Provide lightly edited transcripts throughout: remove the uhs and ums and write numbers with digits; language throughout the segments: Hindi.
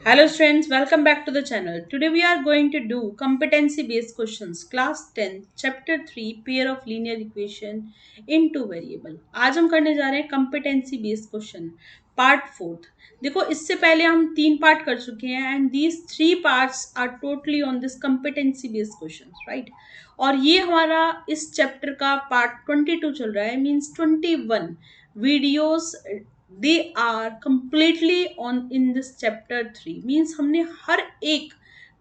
Hello students, welcome back to the channel. Today we are going to do competency based questions class 10 chapter 3 pair of linear equation in two variable. आज हम करने जा रहे हैं competency based question part 4th. देखो इससे पहले हम 3 पार्ट कर चुके हैं and these 3 parts are totally on this competency based questions, right? और ये हमारा इस चैप्टर का पार्ट 22 चल रहा है, means 21 videos they are completely on in this chapter 3, means हमने हर एक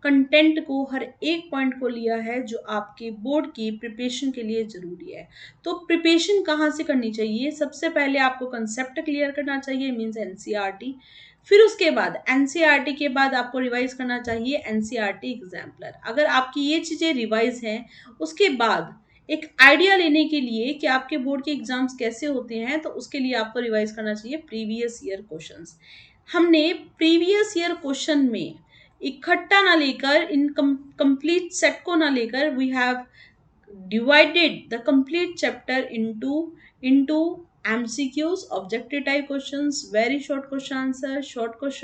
कंटेंट को, हर एक पॉइंट को लिया है जो आपके बोर्ड की प्रिपरेशन के लिए ज़रूरी है. तो प्रिपरेशन कहाँ से करनी चाहिए? सबसे पहले आपको कंसेप्ट क्लियर करना चाहिए, मीन्स एनसीईआरटी. फिर उसके बाद एनसीईआरटी के बाद आपको रिवाइज करना चाहिए एनसीईआरटी एग्जाम्पलर. अगर आपकी ये चीज़ें रिवाइज हैं, उसके बाद एक आइडिया लेने के लिए कि आपके बोर्ड के एग्जाम्स कैसे होते हैं, तो उसके लिए आपको रिवाइज करना चाहिए प्रीवियस ईयर क्वेश्चंस. हमने प्रीवियस ईयर क्वेश्चन में इकट्ठा ना लेकर, इन कंप्लीट सेट को ना लेकर, we have divided the complete chapter into MCQs, objective type questions, very short question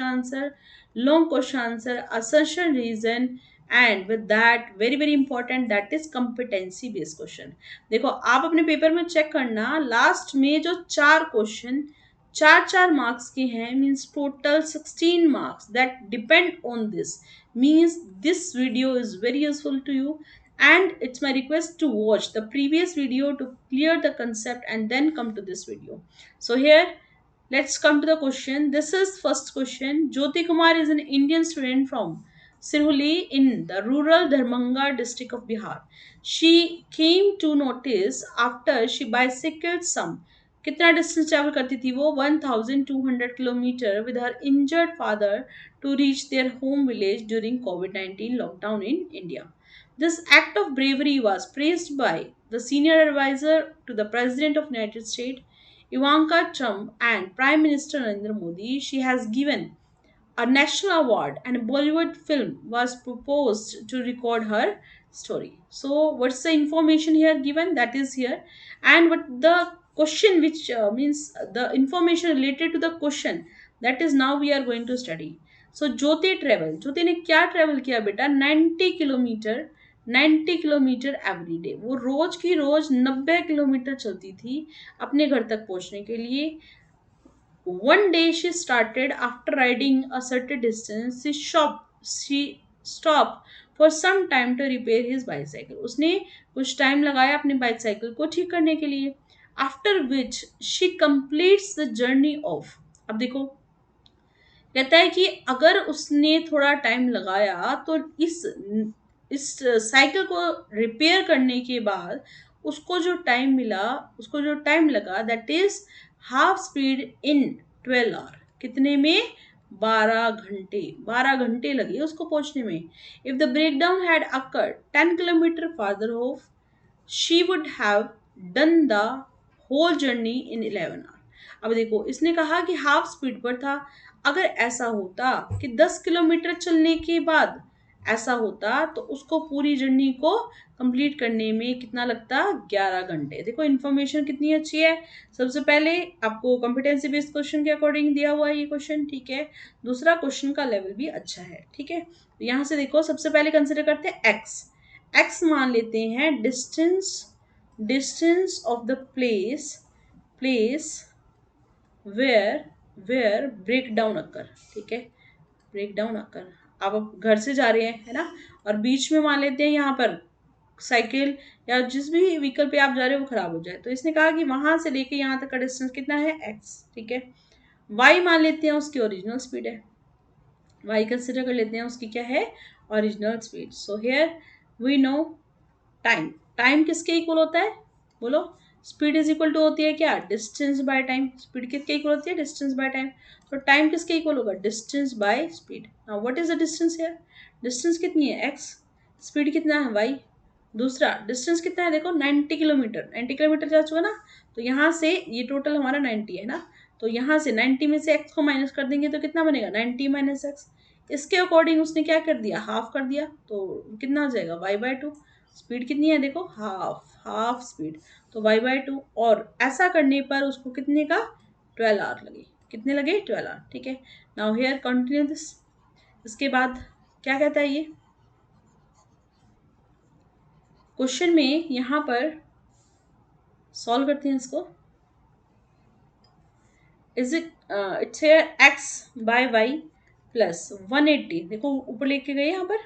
answer, long question answer, assertion reason, and with that very important, that is competency based question. देखो आप अपने पेपर में चेक करना, लास्ट में जो 4 क्वेश्चन 4 मार्क्स के हैं, means total 16 marks that depend on this. Means this video is very useful to you, and it's my request to watch the previous video to clear the concept and then come to this video. So here, let's come to the question. This is first question. Jyoti Kumar is an Indian student from Sirhuli in the rural Dharmanga district of Bihar. She came to notice after she bicycled some, कितना डिस्टेंस ट्रैवल करती थी वो, 1200 kilometre with her injured father to reach their home village during COVID-19 lockdown in India. This act of bravery was praised by the senior advisor to the President of the United States, Ivanka Trump, and Prime Minister Narendra Modi. She has given a national award and a Bollywood film was proposed to record her story. So, what's the information here given? That is here. And what the question, which means the information related to the question, that is now we are going to study. So, ज्योति ने क्या ट्रेवल किया बेटा? 90 किलोमीटर, 90 किलोमीटर एवरी डे. वो रोज की रोज 90 किलोमीटर चलती थी अपने घर तक पहुंचने के लिए. One day she started, after riding a certain distance, she stopped for some time to repair his bicycle. उसने कुछ टाइम लगाया अपने बाइसाइकिल को ठीक करने के लिए. After which she completes the journey of. अब देखो कहता है कि अगर उसने थोड़ा टाइम लगाया तो इस साइकिल को रिपेयर करने के बाद उसको जो टाइम लगा, that is half speed in 12 hour. कितने में? 12 घंटे. 12 घंटे लगे उसको पहुंचने में. If the breakdown had occurred 10 kilometre farther off, she would have done the whole journey in 11 hour. अब देखो इसने कहा कि हाफ स्पीड पर था. अगर ऐसा होता कि 10 किलोमीटर चलने के बाद ऐसा होता, तो उसको पूरी जर्नी को कंप्लीट करने में कितना लगता? 11 घंटे. देखो इन्फॉर्मेशन कितनी अच्छी है. सबसे पहले आपको कॉम्पिटेंसी बेस्ड क्वेश्चन के अकॉर्डिंग दिया हुआ है ये क्वेश्चन, ठीक है. दूसरा क्वेश्चन का लेवल भी अच्छा है, ठीक है. तो यहाँ से देखो सबसे पहले कंसिडर करते हैं एक्स. एक्स मान लेते हैं distance of the place where break down occur. ठीक है, ब्रेक डाउन अकर. आप घर से जा रहे हैं, है ना, और बीच में मान लेते हैं यहाँ पर साइकिल या जिस भी व्हीकल पे आप जा रहे हो वो खराब हो जाए. तो इसने कहा कि वहां से लेके यहाँ तक का डिस्टेंस कितना है? एक्स. ठीक है. वाई मान लेते हैं उसकी ओरिजिनल स्पीड है. वाई कंसिडर कर लेते हैं उसकी क्या है? Original speed. So here we know time. Time किसके इक्वल होता है? बोलो. स्पीड इज इक्वल टू होती है क्या? Distance by time. स्पीड किसके इक्वल होती है? Distance by time. तो टाइम किसके इक्वल होगा? Distance by speed. Now what is the distance here? Distance कितनी है? एक्स. स्पीड कितना है? वाई. दूसरा डिस्टेंस कितना है? देखो 90 किलोमीटर. 90 किलोमीटर जा चुका ना. तो यहाँ से ये टोटल हमारा 90 है ना. तो यहाँ से 90 में से एक्स को माइनस कर देंगे तो कितना बनेगा? 90 माइनस एक्स. इसके अकॉर्डिंग उसने क्या कर दिया? हाफ कर दिया. तो कितना आ जाएगा? y/2. स्पीड कितनी है? देखो हाफ स्पीड. तो y/2. और ऐसा करने पर उसको कितने का? 12 आवर लगे. कितने लगे? 12 आवर. ठीक है. Now here continue this. इसके बाद क्या कहता है ये क्वेश्चन में, यहाँ पर सॉल्व करते हैं इसको। Is it it's here x by y plus 180। देखो ऊपर लेके गए, यहाँ पर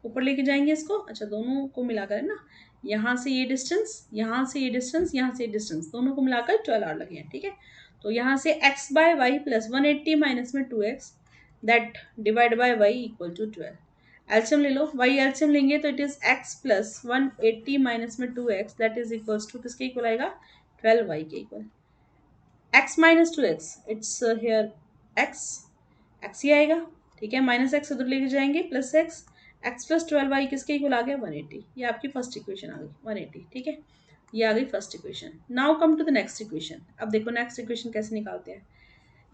ऊपर लेके जाएंगे इसको। अच्छा, दोनों को मिलाकर है ना, यहाँ से ये डिस्टेंस, यहाँ से ये डिस्टेंस, यहाँ से ये डिस्टेंस, दोनों को मिलाकर 12 आर लगे हैं। ठीक है, तो यहाँ से x by y plus 180 minus में 2x that divide by y equal to 12। LCM ले लो, y एल्सियम लेंगे तो it is x plus 180 minus में 2x that is equals to किसके इक्वल आएगा, 12y के इक्वल। x minus 2x, it's here x, x ही आएगा। ठीक है, माइनस एक्स उधर लेके जाएंगे, plus x, x plus 12y किसके इक्वल आ गया, 180। ये आपकी फर्स्ट इक्वेशन आ गई 180। ठीक है, ये आ गई first equation. Now come to the next equation. अब देखो नेक्स्ट इक्वेशन कैसे निकालते हैं।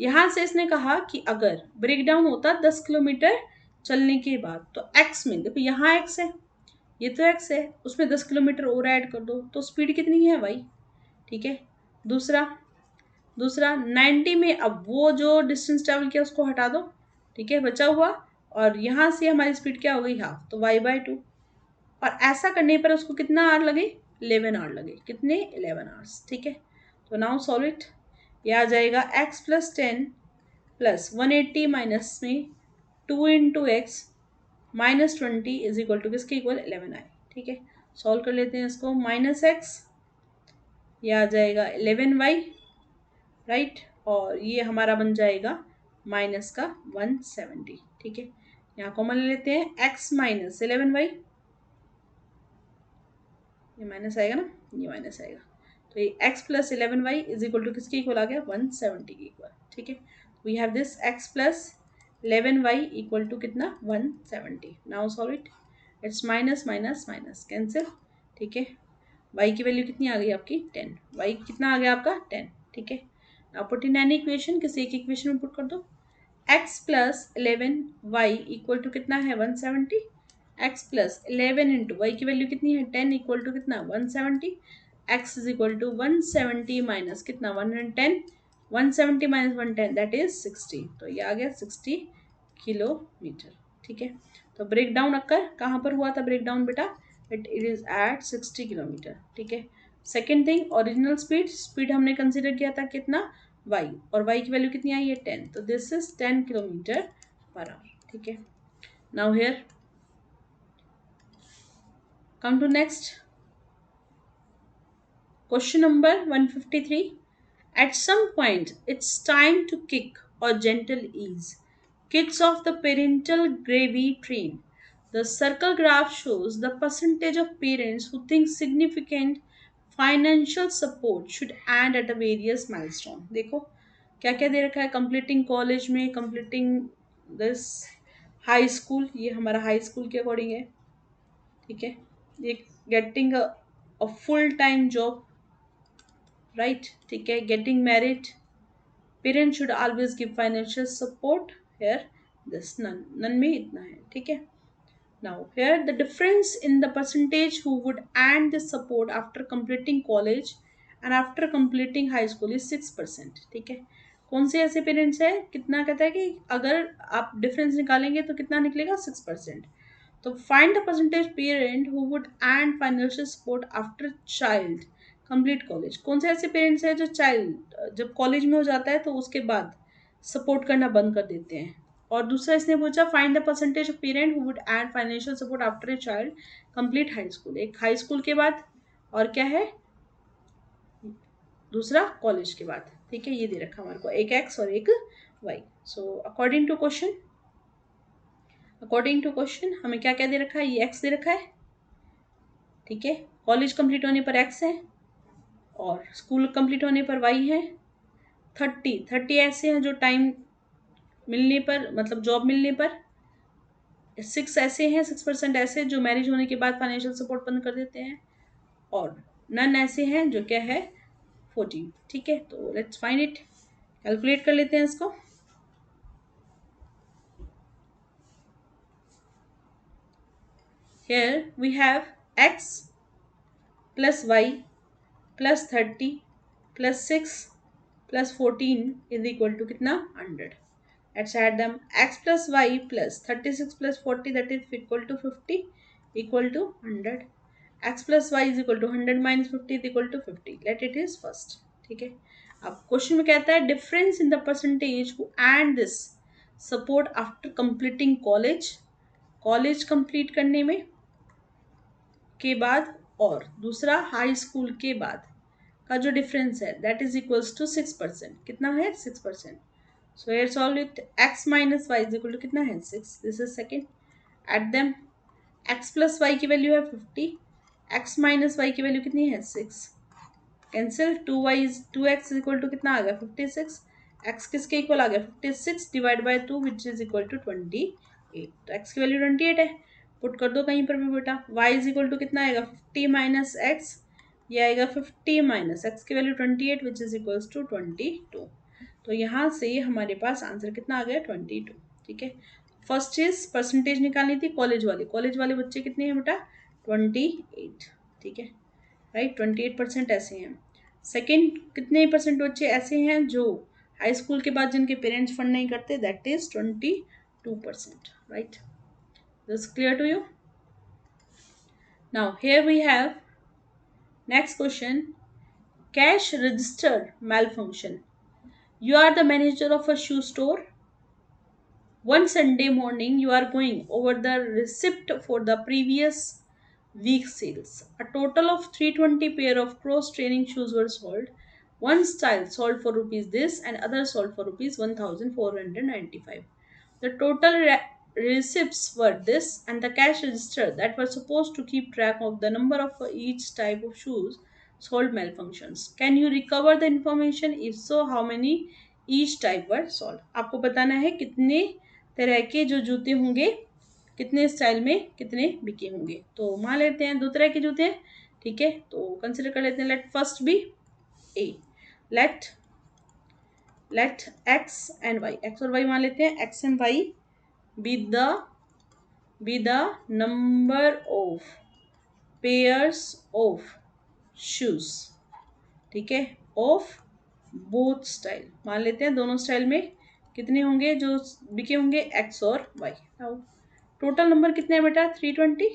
यहाँ से इसने कहा कि अगर ब्रेक डाउन होता 10 किलोमीटर चलने के बाद, तो एक्स में देखो, यहाँ एक्स है, ये तो एक्स है, उसमें 10 किलोमीटर और ऐड कर दो तो स्पीड कितनी है भाई। ठीक है, दूसरा दूसरा 90 में अब वो जो डिस्टेंस ट्रेवल किया उसको हटा दो। ठीक है, बचा हुआ, और यहाँ से हमारी स्पीड क्या हो गई, हाफ, तो y/2। और ऐसा करने पर उसको कितना आर लगे, 11 आर लगे। कितने, 11 आवर्स। ठीक है, तो नाउ सॉल्व इट। ये आ जाएगा x प्लस 10 प्लस 180 माइनस में 2 into x minus 20 is equal to किसके इक्वल, 11 आए। ठीक है, सॉल्व कर लेते हैं इसको। माइनस एक्स, ये आ जाएगा 11y, राइट, और ये हमारा बन जाएगा माइनस का 170। ठीक है, यहाँ कॉमन ले लेते हैं, x माइनस 11y, ये माइनस आएगा ना, ये माइनस आएगा, तो ये x plus 11y is equal to किसके इक्वल आ गया, 170 के इक्वल। ठीक है, we have this x plus 11y equal to कितना, 170। Now solve it, it's minus minus minus cancel. ठीक है, y की वैल्यू कितनी आ गई आपकी, 10। y कितना आ गया आपका, 10। ठीक है, now put in any equation, किसी एक इक्वेशन में पुट कर दो। x plus 11y equal to कितना है, 170। x प्लस 11 इंटू वाई की वैल्यू कितनी है, 10 इक्वल टू कितना, 170। x is equal to 170 minus कितना, 110। 170 माइनस 110 दैट इज 60, तो ये आ गया 60 किलोमीटर। ठीक है, तो ब्रेक डाउन अक्कर कहाँ पर हुआ था, ब्रेक डाउन बेटा, इट इज एट 60 किलोमीटर। ठीक है, second thing, original speed, speed हमने कंसिडर किया था कितना, y, और y की वैल्यू कितनी आई है, 10, तो this is 10 kilometre per our. ठीक है, now here come to next question number 153। at some point it's time to kick or gentle ease kids off the parental gravy train. The circle graph shows the percentage of parents who think significant financial support should end at a various milestone। देखो क्या क्या दे रखा है, कंप्लीटिंग कॉलेज में, कंप्लीटिंग दिस हाई स्कूल, ये हमारा हाई स्कूल के अकॉर्डिंग है। ठीक है, ये getting a full time job, right. ठीक है, getting married, parents should always give financial support, here this none, none में इतना है। ठीक है, now here the difference in the percentage who would end this support after completing college and after completing high school is 6%। ठीक है, कौन से ऐसे पेरेंट्स है, कितना कहता है कि अगर आप डिफरेंस निकालेंगे तो कितना निकलेगा, 6%। तो find the percentage parent who would and financial support after child complete college. कौन से ऐसे पेरेंट्स हैं जो चाइल्ड जब कॉलेज में हो जाता है तो उसके बाद सपोर्ट करना बंद कर देते हैं। और दूसरा इसने पूछा find the percentage of parent who would and financial support after a child complete high school, एक हाई स्कूल के बाद और क्या है, दूसरा कॉलेज के बाद। ठीक है, ये दे रखा हमारे को, एक एक्स और एक y. So according to question हमें क्या क्या दे रखा है, ये एक्स दे रखा है। ठीक है, कॉलेज कंप्लीट होने पर एक्स है और स्कूल कंप्लीट होने पर वाई है। 30 ऐसे हैं जो टाइम मिलने पर, मतलब जॉब मिलने पर, 6 ऐसे हैं, 6% ऐसे जो मैरिज होने के बाद फाइनेंशियल सपोर्ट बंद कर देते हैं, और नन ऐसे हैं जो क्या है, 14। ठीक है, तो लेट्स फाइंड इट, कैलकुलेट कर लेते हैं इसको। Here we have x plus y plus 30 plus 6 plus 14 is equal to कितना, 100। Let's add them. X plus y plus 36 plus 40, that is equal to 50, equal to 100. X plus y is equal to 100 minus 50 is equal to 50. Let it is first. ठीक है. अब क्वेश्चन में कहता है difference in the percentage who and this support after completing college. College complete करने में के बाद और दूसरा हाई स्कूल के बाद का जो डिफरेंस है दैट इज इक्वल्स टू 6%. कितना है 6%. So here solve it. X minus y is equal to कितना है 6. This is second. Add them. X plus y की वैल्यू है 50. X minus y की वैल्यू कितनी है 6. Cancel. 2y is 2x is equal to कितना आ गया 56. x किसके इक्वल आ गया 56 divide by 2 which is equal to 28. तो x की वैल्यू 28 है. पुट कर दो कहीं पर भी बेटा. y इज इक्वल टू कितना आएगा 50 माइनस एक्स. ये आएगा 50 माइनस एक्स की value 28 which is equals to 22. तो यहाँ से हमारे पास आंसर कितना आ गया 22. ठीक है. फर्स्ट चीज परसेंटेज निकालनी थी कॉलेज वाले बच्चे कितने हैं बेटा 28. ठीक है राइट. 28% ऐसे हैं. सेकेंड कितने परसेंट बच्चे ऐसे हैं जो हाई स्कूल के बाद जिनके पेरेंट्स फंड नहीं करते that is 22%. Right. This clear to you. Now here we have next question. Cash register malfunction. You are the manager of a shoe store. One Sunday morning, you are going over the receipt for the previous week's sales. A total of 320 pair of cross-training shoes were sold. One style sold for rupees this and other sold for rupees 1495. The total receipts were this, and the cash register that was supposed to keep track of the number of each type of shoes sold malfunctions. Can you recover the information? If so, how many each type were sold? आपको बताना है कितने तरह के जो जूते होंगे कितने स्टाइल में कितने बिके होंगे. तो मान लेते हैं 2 तरह के जूते हैं. ठीक है. तो कंसिडर कर लेते हैं. Let first be a. Let x and y. X और वाई मान लेते हैं. X and y be the number of pairs of shoes. ठीक है. of both style मान लेते हैं. दोनों स्टाइल में कितने होंगे जो बिके होंगे x और y. टोटल नंबर कितने हैं बेटा 320.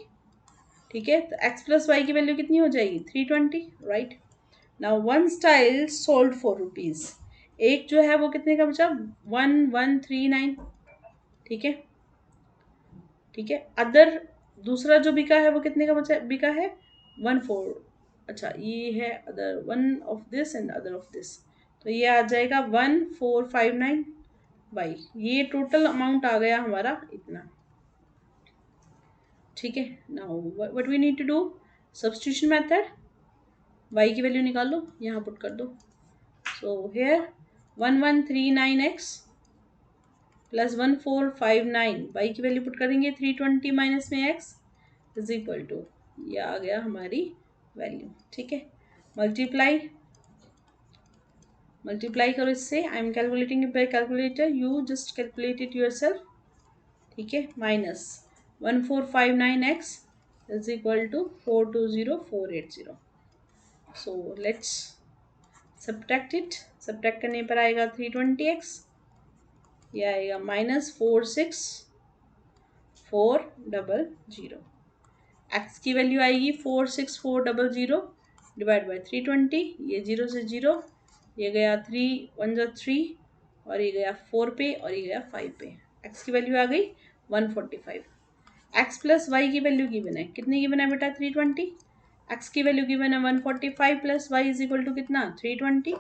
ठीक है. तो x प्लस वाई की वैल्यू कितनी हो जाएगी 320. Right. Now one style sold for rupees. एक जो है वो कितने का बचा 1139. ठीक है. ठीक है. अदर दूसरा जो बिका है वो कितने का बचा बिका है 14. अच्छा ये है other one of this and other of this. तो ये आ जाएगा 1459 बाई. ये टोटल अमाउंट आ गया हमारा इतना. ठीक है. Now what we need to do substitution method. y की वैल्यू निकाल लो. यहाँ पुट कर दो. So here 1139x plus 1459 y की वैल्यू पुट करेंगे 320 माइनस में x इज इक्वल टू ये आ गया हमारी वैल्यू. ठीक है. मल्टीप्लाई करो इससे. I am calculating it by calculator. You just calculate it yourself. ठीक है. Minus 1459x is equal to 420480. So let's subtract it. Subtract करने पर आएगा 320x. ये आएगा -46400. एक्स की वैल्यू आएगी 46400 डिवाइड बाई 320. ये 0 से 0. ये गया 3 1 जा 3 और ये गया 4 पे और ये गया 5 पे. एक्स की वैल्यू आ गई 145. एक्स प्लस वाई की वैल्यू गिवन है. कितनी गिवन है बेटा 320. एक्स की वैल्यू गिवन है 145 plus y is equal to कितना 320.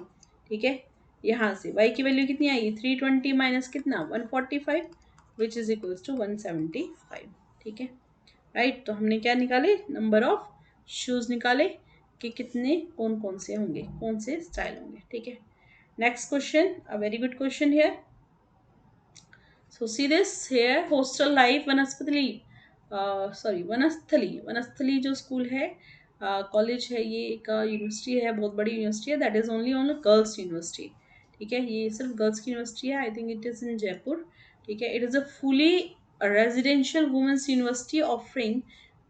ठीक है. यहाँ से y की वैल्यू कितनी आएगी 320 माइनस कितना 145 विच इज इक्वल्स टू 175. ठीक है. राइट. तो हमने क्या निकाले नंबर ऑफ शूज निकाले कि कितने कौन कौन से होंगे कौन से स्टाइल होंगे. ठीक है. Next question a very good question here. So see this here hostel life Vanasthali जो स्कूल है कॉलेज है ये एक यूनिवर्सिटी है बहुत बड़ी यूनिवर्सिटी है that is only on girls university. ठीक है. ये सिर्फ गर्ल्स की यूनिवर्सिटी है. I think it is in Jaipur. ठीक है. It is a fully residential women's university offering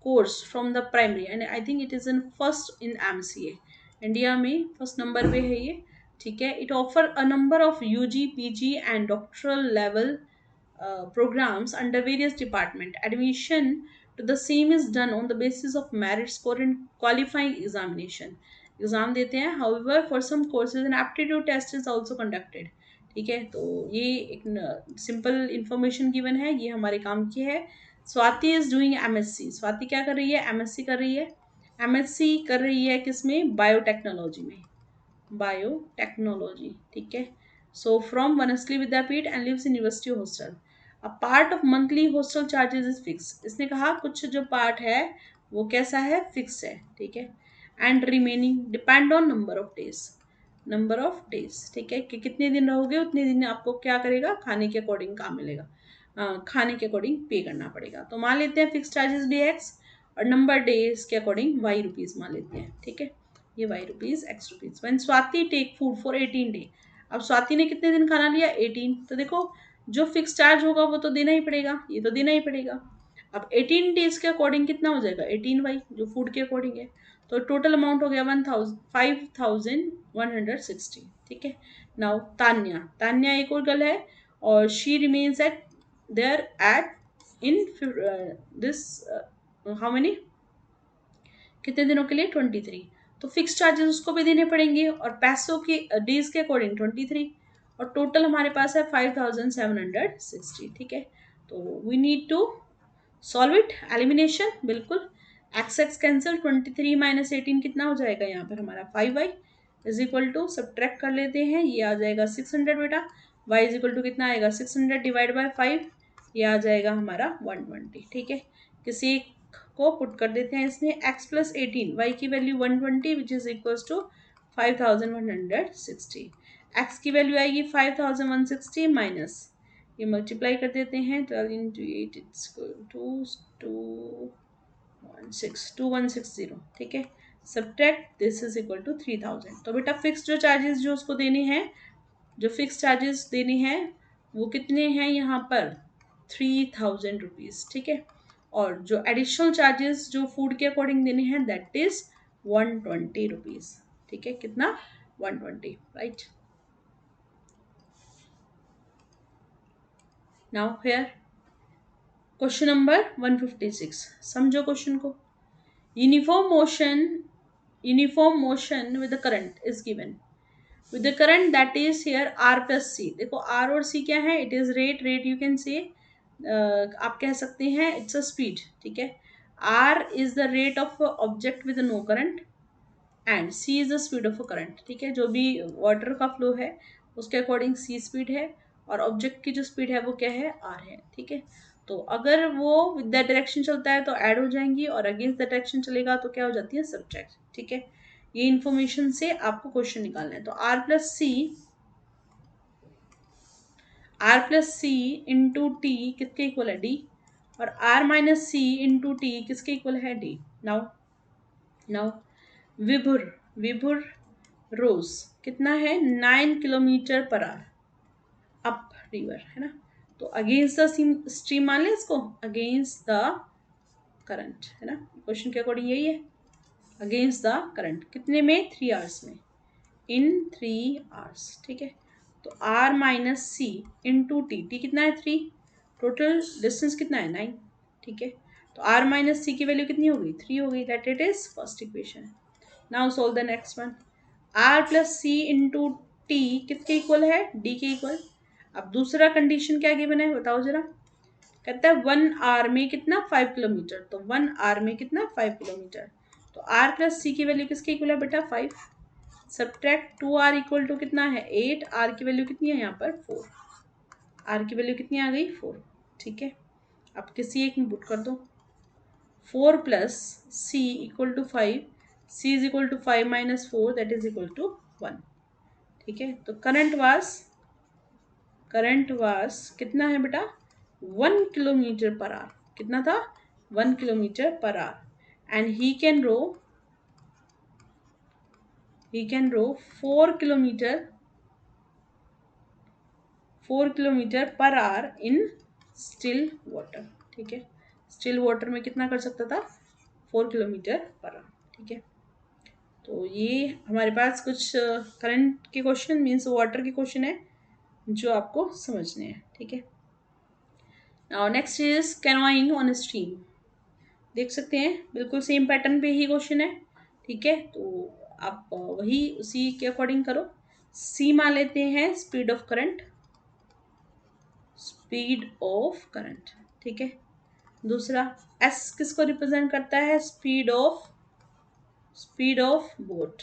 course from the primary and I think it is in first in MCA. India में फर्स्ट नंबर पे है ये. ठीक है. It offer a number of UG, PG and doctoral level programs under various department. Admission to the same is done on the basis of merit score and qualifying examination. Exam देते हैं. However, for some courses an aptitude test is also conducted. ठीक है. तो ये एक सिंपल इंफॉर्मेशन गिवन है, ये हमारे काम की है. Swati is doing MSc. Swati क्या कर रही है? एमएससी कर रही है. एमएससी कर रही है किसमें? बायोटेक्नोलॉजी में. बायोटेक्नोलॉजी. ठीक है. So from Vanasthali Vidyapith and lives in university hostel. A part of monthly hostel charges is fix. इसने कहा कुछ जो पार्ट है वो कैसा है? फिक्स है. ठीक है. And remaining depend on number of days. Number of days. ठीक है, कि कितने दिन रहोगे उतने दिन आपको क्या करेगा? खाने के अकॉर्डिंग काम मिलेगा. खाने के अकॉर्डिंग पे करना पड़ेगा. तो मान लेते हैं फिक्स चार्जेस भी एक्स और नंबर डेज के अकॉर्डिंग वाई रुपीज मान लेते हैं. ठीक है. ये y rupees x rupees. When Swati take food for 18 day. अब स्वाति ने कितने दिन खाना लिया? 18. तो देखो जो फिक्स चार्ज होगा वो तो देना ही पड़ेगा, ये तो देना ही पड़ेगा. अब 18 डेज के अकॉर्डिंग कितना हो जाएगा? 18 वाई जो फूड के अकॉर्डिंग है. तो टोटल अमाउंट हो गया 5160. ठीक है. नाउ तान्या. तान्या एक और गर्ल है और she remains at there at in this how many, कितने दिनों के लिए? 23. तो फिक्स चार्जेस उसको भी देने पड़ेंगे और पैसों के डेज के अकॉर्डिंग 23 और टोटल हमारे पास है 5760. ठीक है. तो we need to solve it. Elimination बिल्कुल. X X cancel. 23 माइनस 18 कितना हो जाएगा? यहाँ पर हमारा 5y is equal to subtract कर लेते हैं. ये आ जाएगा 600 बेटा. y इज इक्वल टू कितना आएगा? 600 डिवाइड बाय 5. ये आ जाएगा हमारा 120. ठीक है. किसी एक को पुट कर देते हैं इसमें. x प्लस 18 y की value 120 which is equal to 5160. x की वैल्यू आएगी 5160 माइनस ये मल्टीप्लाई कर देते हैं. 12 इंटू 8 इट्स टू 2160. ठीक है. Subtract this is equal to 3000. तो बेटा फिक्स जो चार्जेस जो उसको देने हैं, जो फिक्स चार्जेस देने हैं वो कितने हैं यहाँ पर? 3000 रुपीज. ठीक है. और जो एडिशनल चार्जेस जो फूड के अकॉर्डिंग देने हैं दैट इज 120 रुपीज. ठीक है. कितना? 120. Right. Now here question number 156. समझो क्वेश्चन को. Uniform motion with the current is given. With the current that is here r plus c. देखो r और c क्या है? It is rate. Rate you can say आप कह सकते हैं इट्स अ स्पीड. ठीक है. r is the rate of object with no current and c is the speed of a current. ठीक है. जो भी वाटर का फ्लो है उसके अकॉर्डिंग c स्पीड है और ऑब्जेक्ट की जो स्पीड है वो क्या है? r है. ठीक है. तो अगर वो विद द डायरेक्शन चलता है तो ऐड हो जाएंगी और अगेंस्ट द डायरेक्शन चलेगा तो क्या हो जाती है? सब्ट्रैक्ट. ठीक है. ये इन्फॉर्मेशन से आपको क्वेश्चन निकालना है. तो r plus c into t किसके इक्वल है? डी. और r minus c into t किसके इक्वल है? डी. नाउ विभुर विभुर रोज कितना है? 9 kilometre per hour up river है ना. तो अगेंस्ट द स्ट्रीम मान लें इसको. अगेंस्ट द करंट है ना. क्वेश्चन के अकॉर्डिंग यही है. अगेंस्ट द करंट कितने में? 3 आवर्स में. इन 3 आवर्स. ठीक है. तो r minus c into T. T कितना है? 3. टोटल डिस्टेंस कितना है? 9. ठीक है. तो r माइनस सी की वैल्यू कितनी हो गई? 3 हो गई. That it is first equation. Now solve the next one. r plus c into t किसके इक्वल है? d के इक्वल. अब दूसरा कंडीशन क्या गिवन है बताओ जरा. कहता है 1 आवर में कितना? 5 किलोमीटर. तो 1 आवर में कितना? 5 किलोमीटर. तो r प्लस सी की वैल्यू किसके इक्वल है बेटा? 5. सब्ट्रैक्ट 2r इक्वल टू कितना है? 8. r की वैल्यू कितनी है यहाँ पर? 4. r की वैल्यू कितनी आ गई? 4. ठीक है. अब किसी एक में पुट कर दो. 4 plus c equal to 5. c is equal to 5 minus 4 that is equal to 1. ठीक है. तो करंट वास कितना है बेटा? 1 किलोमीटर पर आवर. कितना था? 1 kilometre per hour. And he can row 4 kilometre per hour in still water. ठीक है. स्टिल वाटर में कितना कर सकता था? 4 किलोमीटर पर आवर. ठीक है. तो ये हमारे पास कुछ करंट के क्वेश्चन मीन्स वाटर के क्वेश्चन है जो आपको समझने हैं, ठीक है। Now next is canoeing on stream. देख सकते हैं बिल्कुल सेम पैटर्न पे ही क्वेश्चन है, ठीक है। तो आप वही उसी के अकॉर्डिंग करो। सी मान लेते हैं speed of current, speed of current, ठीक है। दूसरा एस किसको रिप्रेजेंट करता है, speed of boat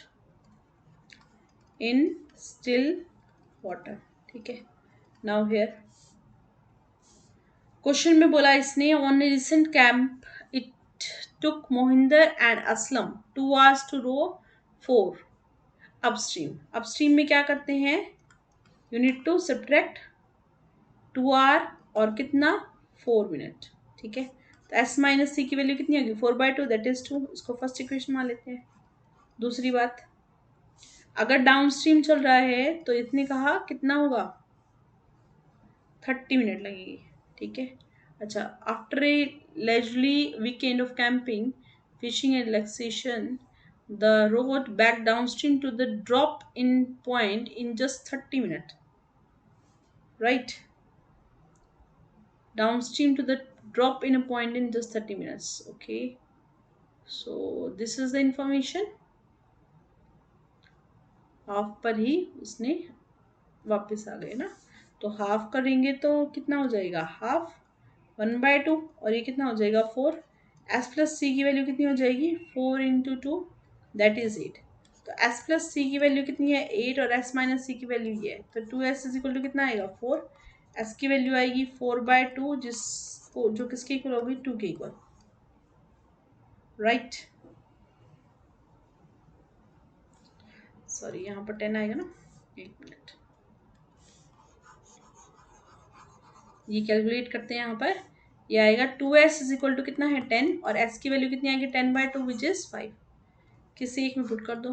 in still water, ठीक है। नाउ हियर क्वेश्चन में बोला इसने on a recent camp it took Mohinder and Aslam 2 hours to row 4 upstream. Upstream में क्या करते हैं, you need to subtract 2 hour और कितना 4 minute, ठीक है। तो एस माइनस सी की वैल्यू कितनी होगी 4/2, दैट इज 2। इसको फर्स्ट इक्वेशन मान लेते हैं। दूसरी बात, अगर डाउन स्ट्रीम चल रहा है तो इसने कहा कितना होगा 30 मिनट लगेगी, ठीक है। अच्छा, after a leisurely weekend of camping fishing and relaxation the rode back downstream to the drop in point in just 30 minutes, right? Downstream to the drop in a point in just 30 minutes, okay। So this is the information। Half पर ही उसने वापस आ गए ना, तो हाफ करेंगे तो कितना हो जाएगा हाफ 1/2 और ये कितना हो जाएगा 4। एस प्लस सी की वैल्यू कितनी हो जाएगी 4 × 2 दैट इज 8। तो एस प्लस सी की वैल्यू कितनी है 8 और एस माइनस सी की वैल्यू ये है, तो 2s इज इक्वल टू कितना आएगा 4। एस की वैल्यू आएगी 4/2 जिसको जो किसके इक्वल होगी 2 के इक्वल, राइट। सॉरी यहाँ पर 10 आएगा ना, 1 मिनट, ये कैलकुलेट करते हैं यहाँ पर। ये आएगा 2s इज इक्वल टू कितना है 10 और s की वैल्यू कितनी आएगी 10/2 विच इज 5। किसी एक में पुट कर दो,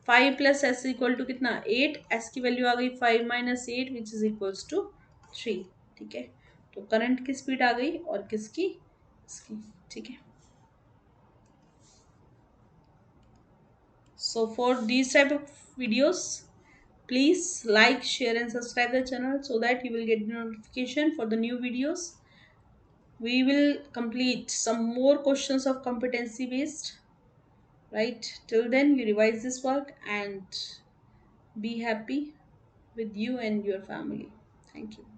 5 प्लस एस इक्वल टू कितना 8, एस की वैल्यू आ गई 5 - 8 विच इज इक्वल्स टू 3, ठीक है। तो करंट की स्पीड आ गई और किसकी इसकी, ठीक है। So for these type of videos, please like, share and subscribe the channel so that you will get the notification for the new videos. We will complete some more questions of competency based, right? Till then you revise this work and be happy with you and your family. Thank you.